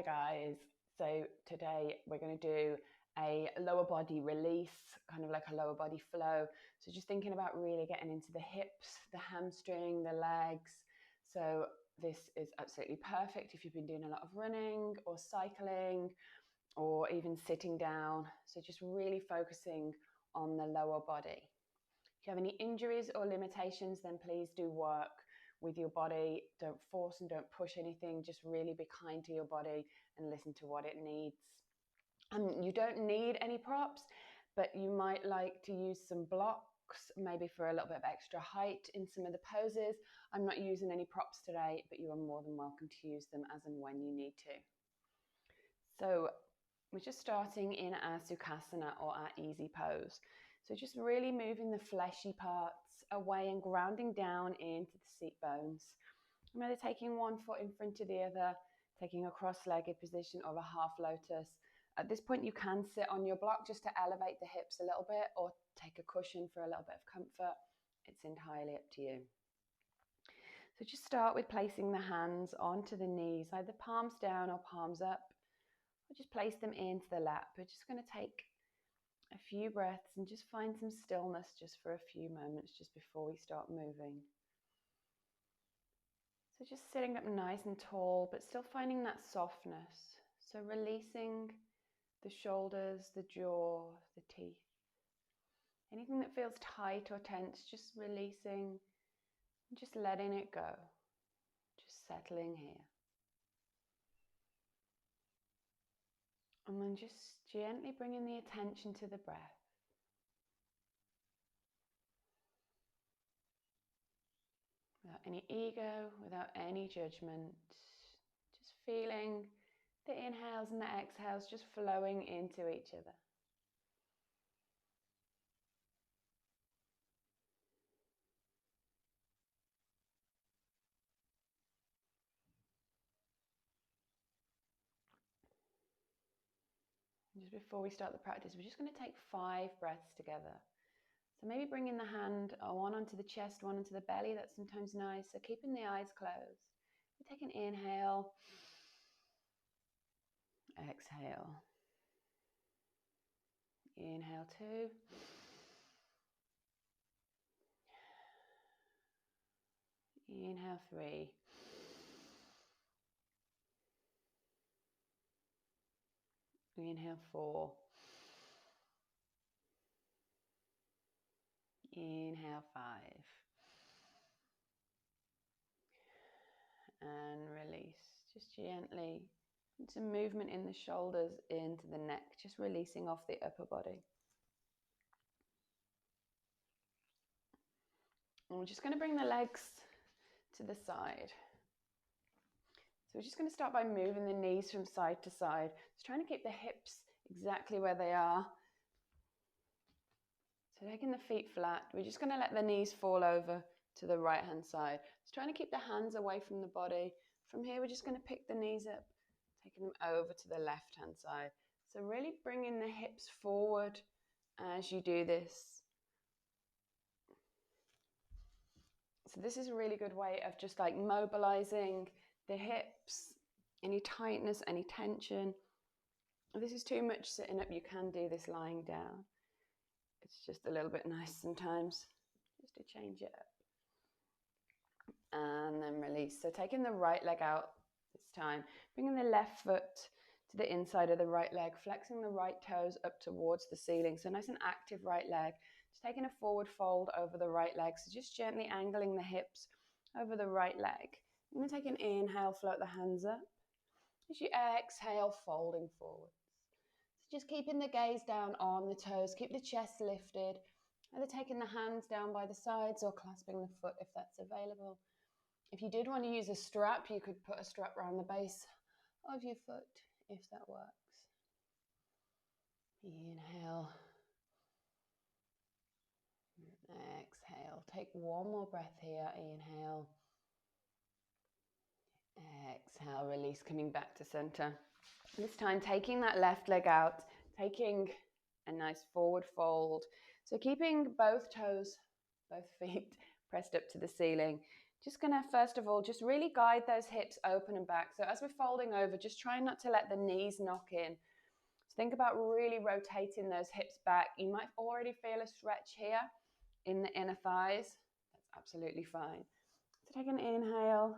Hi guys, so today we're going to do a lower body release, kind of like a lower body flow. So just thinking about really getting into the hips, the hamstring, the legs. So this is absolutely perfect if you've been doing a lot of running or cycling or even sitting down. So just really focusing on the lower body. If you have any injuries or limitations, then please do work with your body. Don't force and don't push anything. Just really be kind to your body and listen to what it needs. You don't need any props, but you might like to use some blocks, maybe for a little bit of extra height in some of the poses. I'm not using any props today, but you are more than welcome to use them as and when you need to. So we're just starting in our Sukhasana, or our easy pose. So just really moving the fleshy parts away and grounding down into the seat bones. I'm either taking one foot in front of the other, taking a cross-legged position or a half lotus. At this point, you can sit on your block just to elevate the hips a little bit, or take a cushion for a little bit of comfort. It's entirely up to you. So just start with placing the hands onto the knees, either palms down or palms up. Or just place them into the lap. We're just going to take a few breaths and just find some stillness just for a few moments just before we start moving. So just sitting up nice and tall, but still finding that softness. So releasing the shoulders, the jaw, the teeth. Anything that feels tight or tense, just releasing and just letting it go. Just settling here. And then just gently bringing the attention to the breath. Without any ego, without any judgment. Just feeling the inhales and the exhales just flowing into each other. Just before we start the practice, we're just going to take 5 breaths together. So maybe bringing the hand one onto the chest, one onto the belly. That's sometimes nice. So keeping the eyes closed. We take an inhale. Exhale. Inhale 2. Inhale 3. Inhale 4. Inhale 5. And release. Just gently. Some movement in the shoulders into the neck. Just releasing off the upper body. And we're just going to bring the legs to the side. So we're just going to start by moving the knees from side to side. Just trying to keep the hips exactly where they are. So taking the feet flat, we're just going to let the knees fall over to the right hand side. Just trying to keep the hands away from the body. From here, we're just going to pick the knees up, taking them over to the left hand side. So really bringing the hips forward as you do this. So this is a really good way of just like mobilizing the hips, any tightness, any tension. If this is too much sitting up, you can do this lying down. It's just a little bit nice sometimes, just to change it up. And then release. So taking the right leg out this time, bringing the left foot to the inside of the right leg, flexing the right toes up towards the ceiling. So nice and active right leg. Just taking a forward fold over the right leg. So just gently angling the hips over the right leg. I'm going to take an inhale, float the hands up. As you exhale, folding forwards. So just keeping the gaze down on the toes. Keep the chest lifted. Either taking the hands down by the sides or clasping the foot if that's available. If you did want to use a strap, you could put a strap around the base of your foot if that works. Inhale. Exhale. Take one more breath here. Inhale. Exhale. Release, coming back to center. This time taking that left leg out, taking a nice forward fold. So keeping both toes, both feet pressed up to the ceiling. Just going to, first of all, just really guide those hips open and back. So as we're folding over, just try not to let the knees knock in. So think about really rotating those hips back. You might already feel a stretch here in the inner thighs. That's absolutely fine. So take an inhale.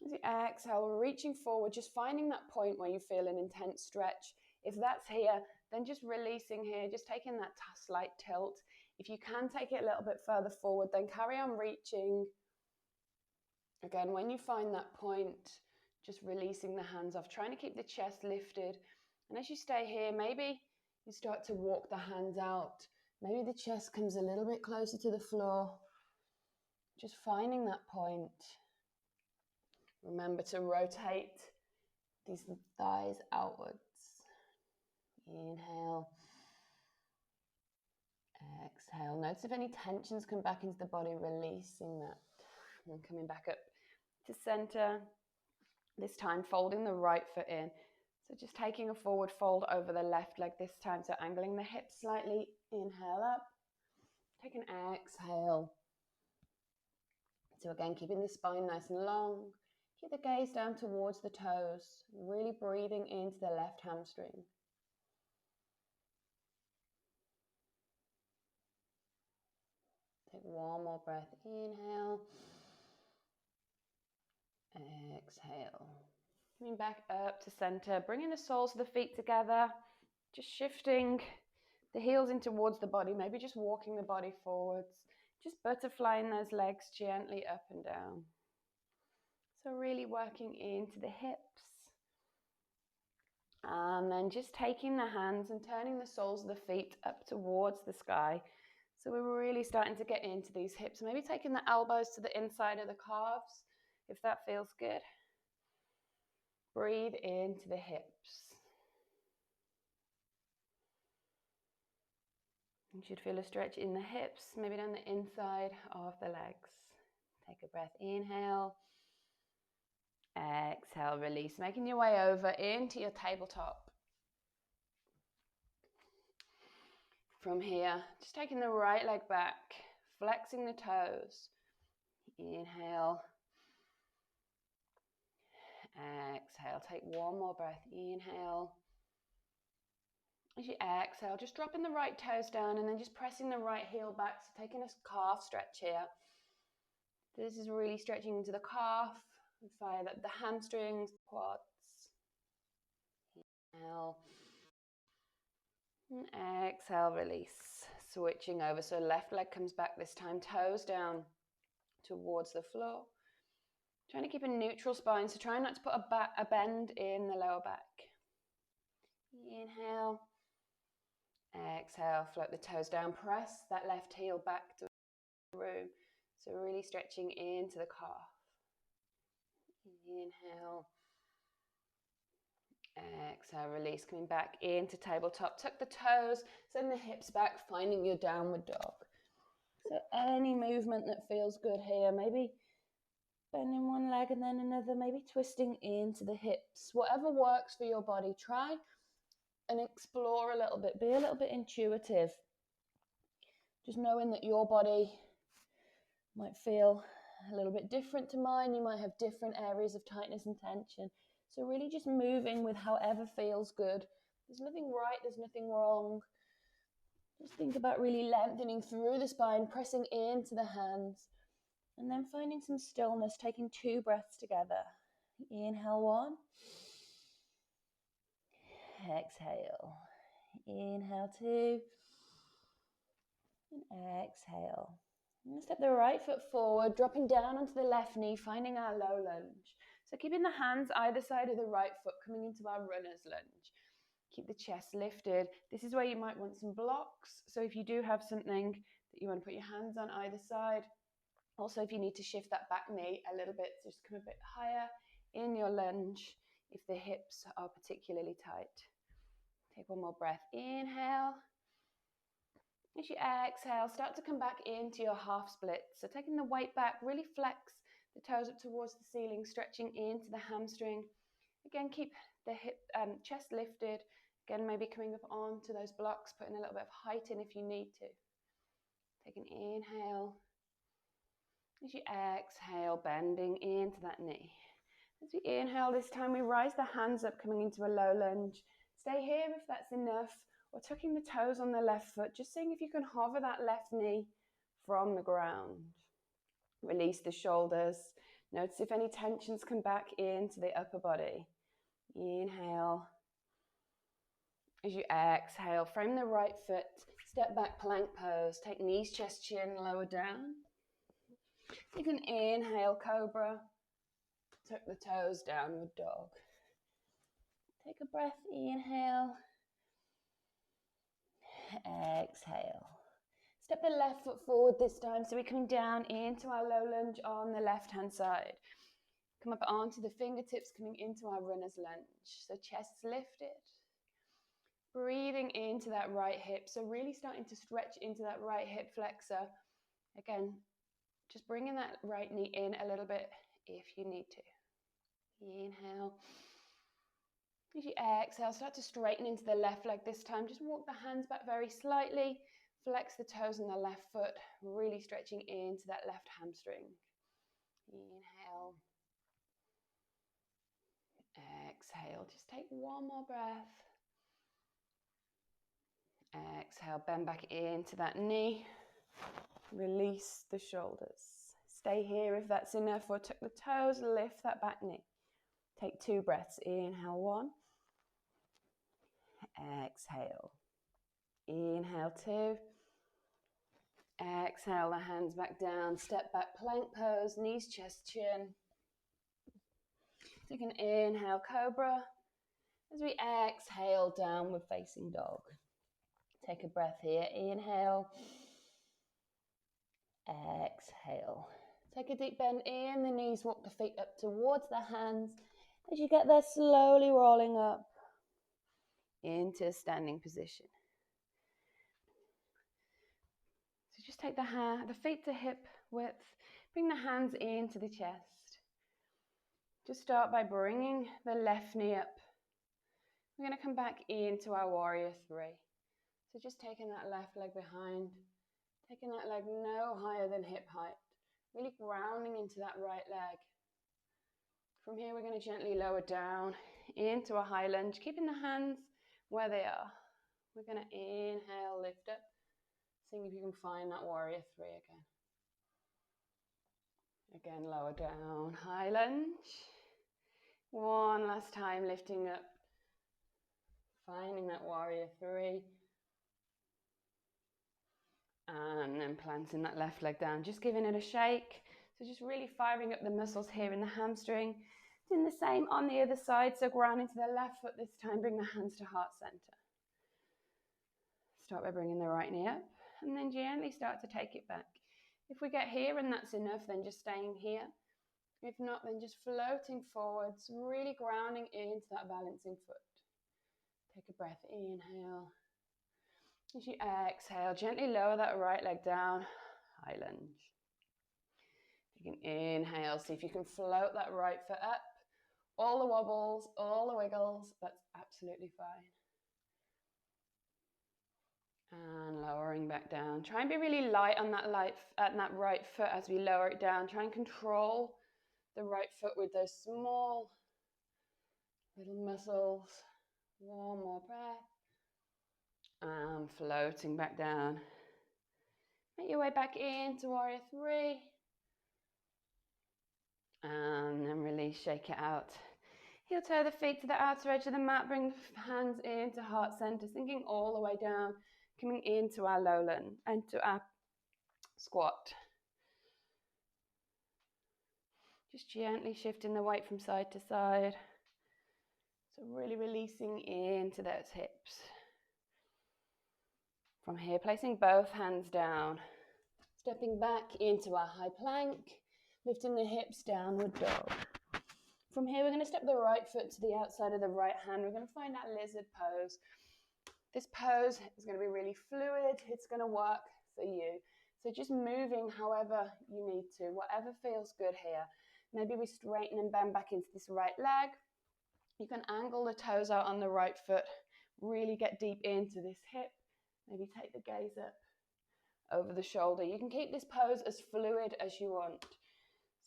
As you exhale, reaching forward, just finding that point where you feel an intense stretch. If that's here, then just releasing here, just taking that slight tilt. If you can take it a little bit further forward, then carry on reaching. Again, when you find that point, just releasing the hands off, trying to keep the chest lifted. And as you stay here, maybe you start to walk the hands out. Maybe the chest comes a little bit closer to the floor. Just finding that point. Remember to rotate these thighs outwards. Inhale. Exhale. Notice if any tensions come back into the body, releasing that. And coming back up to center. This time folding the right foot in. So just taking a forward fold over the left leg this time. So angling the hips slightly. Inhale up. Take an exhale. So again, keeping the spine nice and long. Keep the gaze down towards the toes. Really breathing into the left hamstring. Take one more breath. Inhale. Exhale. Coming back up to center. Bringing the soles of the feet together. Just shifting the heels in towards the body. Maybe just walking the body forwards. Just butterflying those legs gently up and down. So really working into the hips. And then just taking the hands and turning the soles of the feet up towards the sky. So we're really starting to get into these hips. Maybe taking the elbows to the inside of the calves, if that feels good. Breathe into the hips. You should feel a stretch in the hips, maybe down the inside of the legs. Take a breath, inhale. Exhale, release. Making your way over into your tabletop. From here, just taking the right leg back, flexing the toes. Inhale. Exhale. Take one more breath. Inhale. As you exhale, just dropping the right toes down and then just pressing the right heel back. So taking a calf stretch here. This is really stretching into the calf. Via the hamstrings, quads. Inhale. And exhale, release. Switching over. So left leg comes back this time. Toes down towards the floor. Trying to keep a neutral spine. So try not to put a bend in the lower back. Inhale. Exhale, float the toes down, press that left heel back to the room. So really stretching into the calf. Inhale. Exhale, release, coming back into tabletop. Tuck the toes, send the hips back, finding your downward dog. So any movement that feels good here, maybe bending one leg and then another, maybe twisting into the hips. Whatever works for your body, try and explore a little bit, be a little bit intuitive. Just knowing that your body might feel a little bit different to mine. You might have different areas of tightness and tension. So really just moving with however feels good. There's nothing right, there's nothing wrong. Just think about really lengthening through the spine, pressing into the hands, and then finding some stillness, taking 2 breaths together. Inhale 1. Exhale. Inhale 2. And exhale. I'm going to step the right foot forward, dropping down onto the left knee, finding our low lunge. So keeping the hands either side of the right foot, coming into our runner's lunge. Keep the chest lifted. This is where you might want some blocks. So if you do have something that you want to put your hands on either side. Also, if you need to shift that back knee a little bit, just come a bit higher in your lunge if the hips are particularly tight. Take one more breath. Inhale. As you exhale, start to come back into your half split. So taking the weight back, really flex the toes up towards the ceiling, stretching into the hamstring. Again, keep the hip, chest lifted. Again, maybe coming up onto those blocks, putting a little bit of height in if you need to. Take an inhale. As you exhale, bending into that knee. As we inhale this time, we rise the hands up, coming into a low lunge. Stay here if that's enough, or tucking the toes on the left foot, just seeing if you can hover that left knee from the ground. Release the shoulders. Notice if any tensions come back into the upper body. Inhale. As you exhale, frame the right foot, step back plank pose, take knees, chest, chin, lower down. You can inhale, cobra, tuck the toes, downward dog. Take a breath, inhale, exhale. Step the left foot forward this time, so we're coming down into our low lunge on the left-hand side. Come up onto the fingertips, coming into our runner's lunge. So chest's lifted. Breathing into that right hip, so really starting to stretch into that right hip flexor. Again, just bringing that right knee in a little bit if you need to. Inhale. As you exhale, start to straighten into the left leg this time. Just walk the hands back very slightly. Flex the toes on the left foot, really stretching into that left hamstring. Inhale. Exhale. Just take one more breath. Exhale, bend back into that knee. Release the shoulders. Stay here if that's enough, or tuck the toes, lift that back knee. Take 2 breaths. Inhale, 1. Exhale. Inhale, 2. Exhale, the hands back down. Step back, plank pose, knees, chest, chin. So you can inhale, cobra. As we exhale, downward facing dog. Take a breath here. Inhale. Exhale. Take a deep bend in the knees. Walk the feet up towards the hands. As you get there, slowly rolling up into a standing position. So just take the feet to hip width. Bring the hands into the chest. Just start by bringing the left knee up. We're going to come back into our warrior 3. So just taking that left leg behind, taking that leg no higher than hip height, really grounding into that right leg. From here, we're going to gently lower down into a high lunge, keeping the hands where they are. We're going to inhale, lift up, seeing if you can find that warrior 3 again. Again, lower down, high lunge. One last time, lifting up, finding that warrior 3. And then planting that left leg down, just giving it a shake. So just really firing up the muscles here in the hamstring. Doing the same on the other side, so grounding to the left foot this time, bring the hands to heart center. Start by bringing the right knee up, and then gently start to take it back. If we get here and that's enough, then just staying here. If not, then just floating forwards, really grounding into that balancing foot. Take a breath, inhale. As you exhale, gently lower that right leg down, high lunge. You can inhale, see if you can float that right foot up. All the wobbles, all the wiggles, that's absolutely fine. And lowering back down. Try and be really light on that right foot as we lower it down. Try and control the right foot with those small little muscles. One more breath. And floating back down. Make your way back into warrior 3. And then release, shake it out. Heel toe the feet to the outer edge of the mat. Bring the hands into heart center, sinking all the way down. Coming into our low lunge, into our squat. Just gently shifting the weight from side to side. So really releasing into those hips. From here, placing both hands down. Stepping back into our high plank. Lifting the hips, downward dog. From here, we're going to step the right foot to the outside of the right hand. We're going to find that lizard pose. This pose is going to be really fluid. It's going to work for you. So just moving however you need to, whatever feels good here. Maybe we straighten and bend back into this right leg. You can angle the toes out on the right foot. Really get deep into this hip. Maybe take the gaze up. over the shoulder. You can keep this pose as fluid as you want.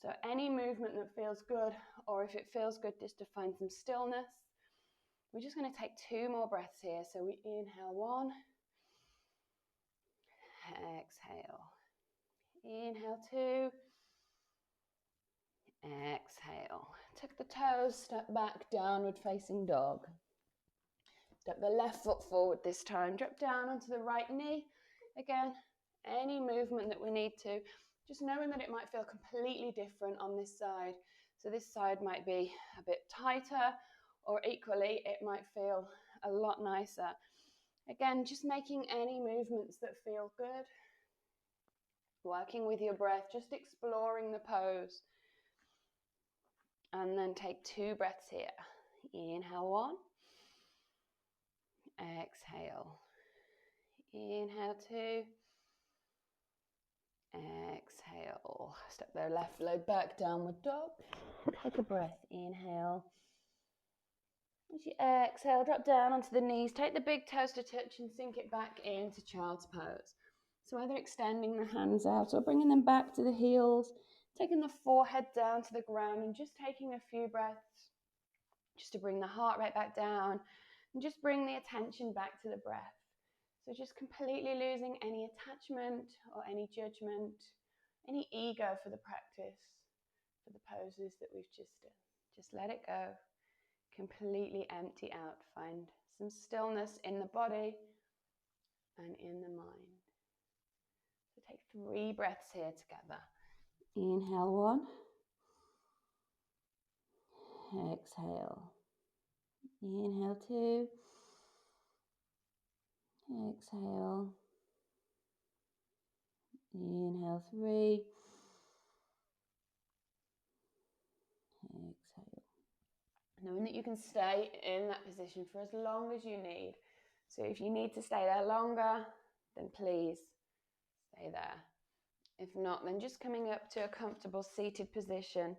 So any movement that feels good, or if it feels good just to find some stillness. We're just going to take 2 more breaths here. So we inhale 1, exhale. Inhale 2, exhale. Tuck the toes, step back, downward facing dog. Step the left foot forward this time. Drop down onto the right knee. Again, any movement that we need to. Just knowing that it might feel completely different on this side. So this side might be a bit tighter, or equally, it might feel a lot nicer. Again, just making any movements that feel good. Working with your breath, just exploring the pose. And then take 2 breaths here. Inhale 1. Exhale. Inhale 2. Exhale. Step the left leg back, downward dog. Take a breath. Inhale. As you exhale, drop down onto the knees. Take the big toes to touch and sink it back into child's pose. So either extending the hands out or bringing them back to the heels, taking the forehead down to the ground and just taking a few breaths just to bring the heart rate back down and just bring the attention back to the breath. So just completely losing any attachment or any judgment, any ego for the practice, for the poses that we've just done. Just let it go. Completely empty out. Find some stillness in the body and in the mind. So take 3 breaths here together. Inhale 1. Exhale. Inhale 2. Exhale. Inhale 3. Exhale. Knowing that you can stay in that position for as long as you need. So if you need to stay there longer, then please stay there. If not, then just coming up to a comfortable seated position.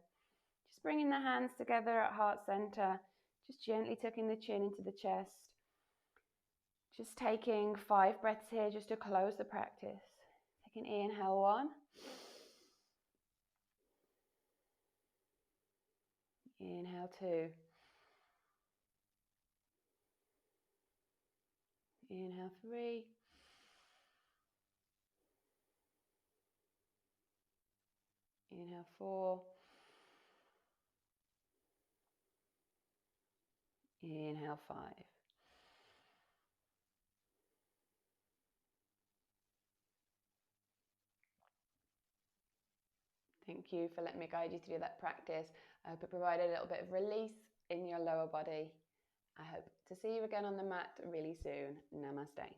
Just bringing the hands together at heart center. Just gently tucking the chin into the chest. Just taking 5 breaths here just to close the practice. Take an inhale 1. Inhale 2. Inhale 3. Inhale 4. Inhale 5. Thank you for letting me guide you through that practice. I hope it provided a little bit of release in your lower body. I hope to see you again on the mat really soon. Namaste.